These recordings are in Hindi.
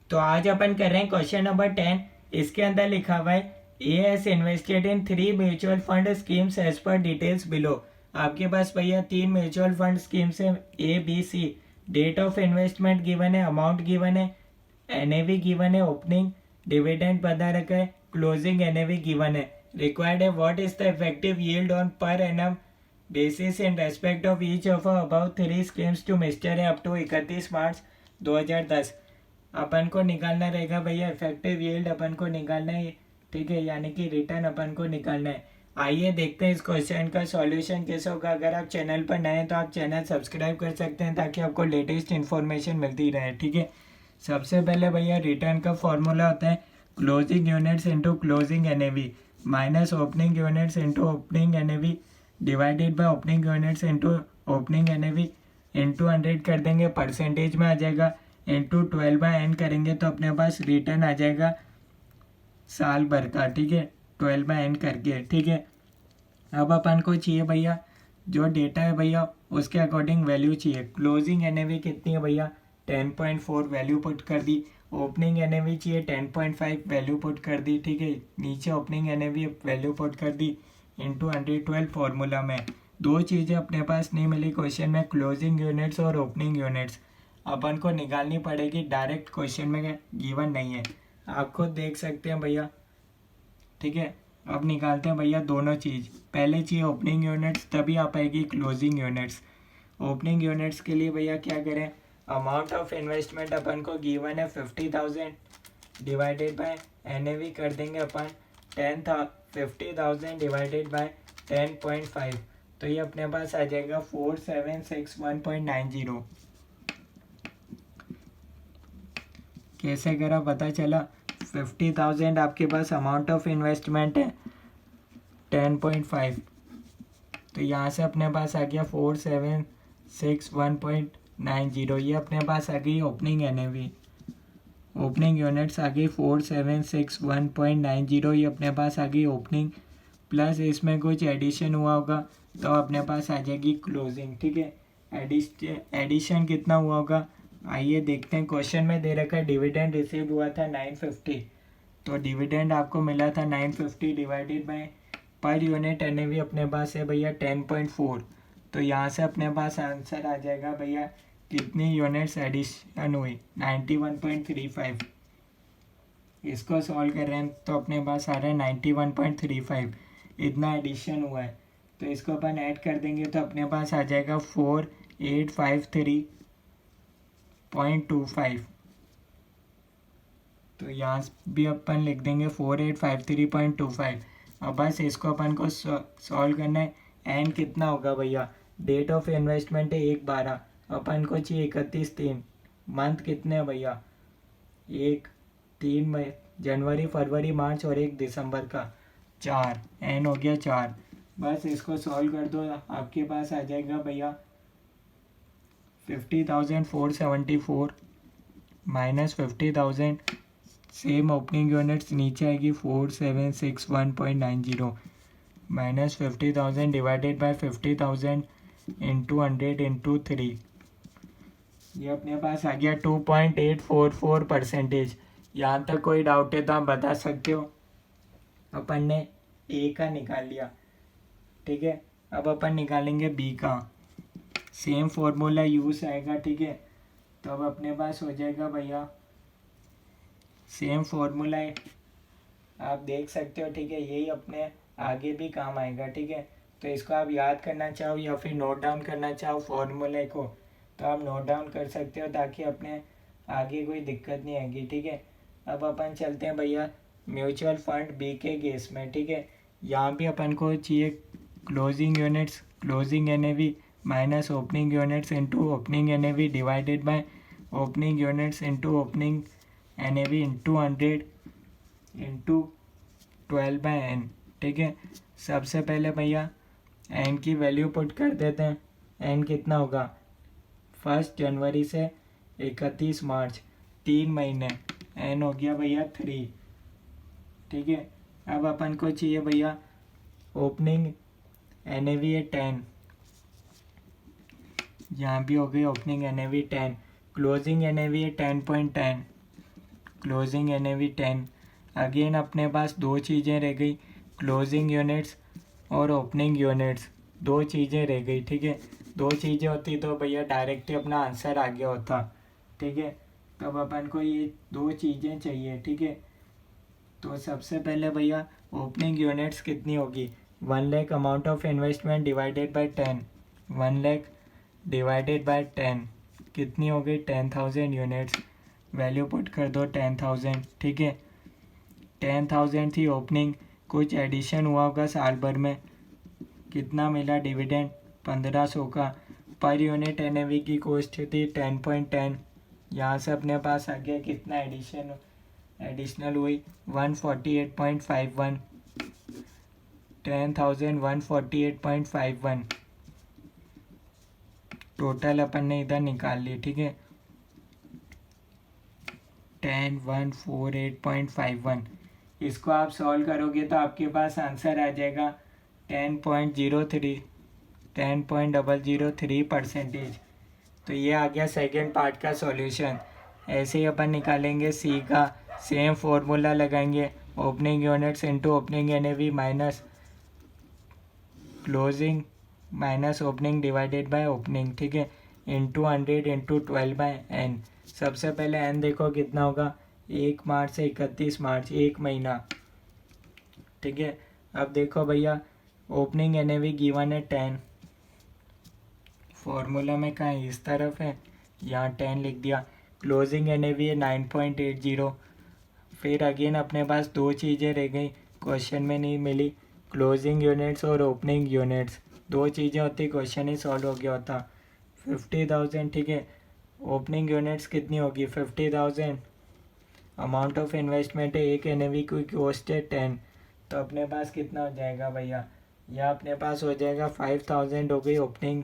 तो आज अपन कर रहे हैं क्वेश्चन नंबर 10। इसके अंदर लिखा हुआ है A has invested in 3 mutual fund schemes as per details below. आपके पास भैया 3 म्यूचुअल फंड स्कीम्स है A B C. Date of investment given है, अमाउंट गिवन है, एनएवी गिवन है, ओपनिंग डिविडेंड बता रखा है, क्लोजिंग एनएवी गिवन है। रिक्वायर्ड है what is the effective yield on per annum basis in respect of each of about 3 schemes to mister है अप टू 31 मार्च 2010। अपन को निकालना रहेगा भैया इफेक्टिव यील्ड, अपन को निकालना है, ठीक है, यानी कि रिटर्न अपन को निकालना है। आइए देखते हैं इस क्वेश्चन का सॉल्यूशन कैसे होगा। अगर आप चैनल पर नए हैं तो आप चैनल सब्सक्राइब कर सकते हैं ताकि आपको लेटेस्ट इन्फॉर्मेशन मिलती रहे, ठीक है। सबसे पहले भैया रिटर्न का फॉर्मूला होता है closing units into closing NAV minus opening units into opening NAV divided by opening units into opening NAV into 100 कर देंगे, परसेंटेज में आ जाएगा, इंटू 12/n करेंगे तो अपने पास रिटर्न आ जाएगा साल भर का, ठीक है, 12/n करके, ठीक है। अब अपन को चाहिए भैया जो डेटा है भैया उसके अकॉर्डिंग वैल्यू चाहिए। क्लोजिंग एनएवी कितनी है भैया 10.4 वैल्यू पुट कर दी। ओपनिंग एनएवी चाहिए 10.5 वैल्यू पुट कर दी, ठीक है, नीचे ओपनिंग एनएवी वैल्यू पुट कर दी इंटू 112 फॉर्मूला में। दो चीज़ें अपने पास नहीं मिली क्वेश्चन में, क्लोजिंग यूनिट्स और ओपनिंग यूनिट्स अपन को निकालनी पड़ेगी, डायरेक्ट क्वेश्चन में गिवन नहीं है, आप खुद देख सकते हैं भैया, ठीक है। अब निकालते हैं भैया दोनों चीज़। पहले चाहिए ओपनिंग यूनिट्स, तभी आ पाएगी क्लोजिंग यूनिट्स। ओपनिंग यूनिट्स के लिए भैया क्या करें, अमाउंट ऑफ इन्वेस्टमेंट अपन को गिवन है 50,000 डिवाइडेड बाय एनएवी कर देंगे अपन 50,000 डिवाइडेड बाय 10.5, तो ये अपने पास आ जाएगा 4761.90। कैसे करा पता चला, 50,000 आपके पास अमाउंट ऑफ इन्वेस्टमेंट है 10.5, तो यहाँ से अपने पास आ गया 4761.90। ये अपने पास आ गई ओपनिंग एनएवी, ओपनिंग यूनिट्स आ गई 4761.90, ये अपने पास आ गई ओपनिंग, प्लस इसमें कुछ एडिशन हुआ होगा तो अपने पास आ जाएगी क्लोजिंग, ठीक है। एडिशन कितना हुआ होगा आइए देखते हैं। क्वेश्चन में दे रखा है डिविडेंड रिसीव हुआ था 950, तो डिविडेंड आपको मिला था 950 divided by per unit NAV अपने पास है भैया 10.4, तो यहाँ से अपने पास आंसर आ जाएगा भैया कितनी यूनिट्स एडिशन हुई 91.35। इसको सॉल्व कर रहे हैं तो अपने पास आ रहा है 91.35, इतना एडिशन हुआ है, तो इसको अपन ऐड कर देंगे तो अपने पास आ जाएगा 4853.25, तो यहाँ भी अपन लिख देंगे 4853.25। अब बस इसको अपन को सॉल्व करना है। एन कितना होगा भैया, डेट ऑफ इन्वेस्टमेंट है 1/12, अपन को चाहिए 31/3, मंथ कितने हैं भैया 1 3 मई जनवरी फरवरी मार्च और 1 दिसंबर का 4, एन हो गया 4। बस इसको सॉल्व कर दो, आपके पास आ जाएगा भैया 50,474 माइनस 50,000, सेम ओपनिंग यूनिट्स नीचे आएगी 4761.90 minus 50,000 divided by 50,000 into 100 into 3, ये अपने पास आ गया 2.844%। यहाँ तक कोई डाउट है तो आप बता सकते हो। अपन ने ए का निकाल लिया, ठीक है। अब अपन निकालेंगे बी का, सेम फॉर्मूला यूज आएगा, ठीक है। तो अब अपने पास हो जाएगा भैया सेम फॉर्मूला है, आप देख सकते हो, ठीक है, यही अपने आगे भी काम आएगा, ठीक है। तो इसको आप याद करना चाहो या फिर नोट डाउन करना चाहो फॉर्मूले को तो आप नोट डाउन कर सकते हो ताकि अपने आगे कोई दिक्कत नहीं आएगी, ठीक है। अब अपन चलते हैं भैया म्यूचुअल फंड बी के केस में, ठीक है। यहाँ भी अपन को चाहिए closing units closing NAV minus opening units into opening NAV divided by opening units into opening NAV into 100 into 12/n, ठीक है। सबसे पहले भैया एन की वैल्यू पुट कर देते हैं। एन कितना होगा 1 जनवरी से 31 मार्च 3 महीने, एन हो गया भैया 3, ठीक है। अब अपन को चाहिए भैया ओपनिंग एनएवी है 10, यहाँ भी हो गई ओपनिंग एनएवी 10, क्लोजिंग एनएवी है 10.10, क्लोजिंग NAV 10। अगेन अपने पास दो चीज़ें रह गई, क्लोजिंग यूनिट्स और ओपनिंग यूनिट्स, दो चीज़ें रह गई। ठीक है, दो चीज़ें होती तो भैया डायरेक्ट ही अपना आंसर आ गया होता। ठीक है, तब अपन को ये दो चीज़ें चाहिए। ठीक है, तो सबसे पहले भैया ओपनिंग यूनिट्स कितनी होगी, 1 lakh amount of investment divided by 10, 1 lakh divided by 10 कितनी हो गई, 10,000 यूनिट्स। वैल्यू पुट कर दो 10,000। ठीक है, 10,000 थी ओपनिंग, कुछ एडिशन हुआ होगा साल भर में, कितना मिला डिविडेंड, 1500 का। पर यूनिट NAV की कॉस्ट थी 10.10, यहाँ से अपने पास आ गया कितना एडिशनल हुई 148.51, 10,148.51 टोटल अपन ने इधर निकाल ली। ठीक है, 10,148.51, इसको आप सॉल्व करोगे तो आपके पास आंसर आ जाएगा 10.003%। तो ये आ गया सेकेंड पार्ट का सॉल्यूशन। ऐसे ही अपन निकालेंगे सी का, सेम फॉर्मूला लगाएंगे, opening units into opening NAV minus closing minus opening divided by opening. ठीक है, इंटू 100 इंटू 12/n। सबसे पहले n देखो कितना होगा, 1 मार्च से 31 मार्च, एक महीना। ठीक है, अब देखो भैया ओपनिंग NAV गिवन है 10, फॉर्मूला में कहाँ है, इस तरफ है, यहाँ 10 लिख दिया। क्लोजिंग NAV है 9.80। फिर अगेन अपने पास दो चीज़ें रह गई, क्वेश्चन में नहीं मिली, क्लोजिंग यूनिट्स और ओपनिंग यूनिट्स, दो चीज़ें होती क्वेश्चन ही सॉल्व हो गया होता। 50,000। ठीक है, ओपनिंग यूनिट्स कितनी होगी 50,000, अमाउंट ऑफ इन्वेस्टमेंट है, एक NAV की कॉस्ट है 10, तो अपने पास कितना हो जाएगा भैया, यह अपने पास हो जाएगा 5,000 हो गई ओपनिंग,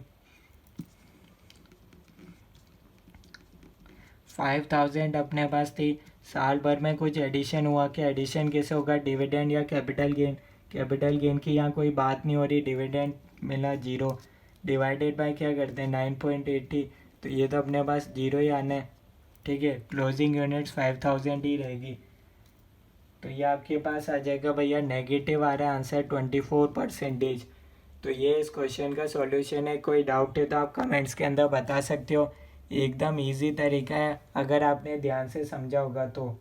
5,000 अपने पास थी। साल भर में कुछ एडिशन हुआ, कि एडिशन कैसे होगा, डिविडेंड या कैपिटल गेन, कैपिटल गेन की यहाँ कोई बात नहीं हो रही, डिविडेंड मिला 0, डिवाइडेड बाय क्या करते हैं 9.80, तो ये तो अपने पास 0 ही आना है। ठीक है, क्लोजिंग यूनिट्स 5,000 ही रहेगी, तो ये आपके पास आ जाएगा भैया नेगेटिव आ रहा है आंसर 24%। तो ये इस क्वेश्चन का सॉल्यूशन है। कोई डाउट है तो आप कमेंट्स के अंदर बता सकते हो, एकदम इजी तरीका है अगर आपने ध्यान से समझा होगा तो।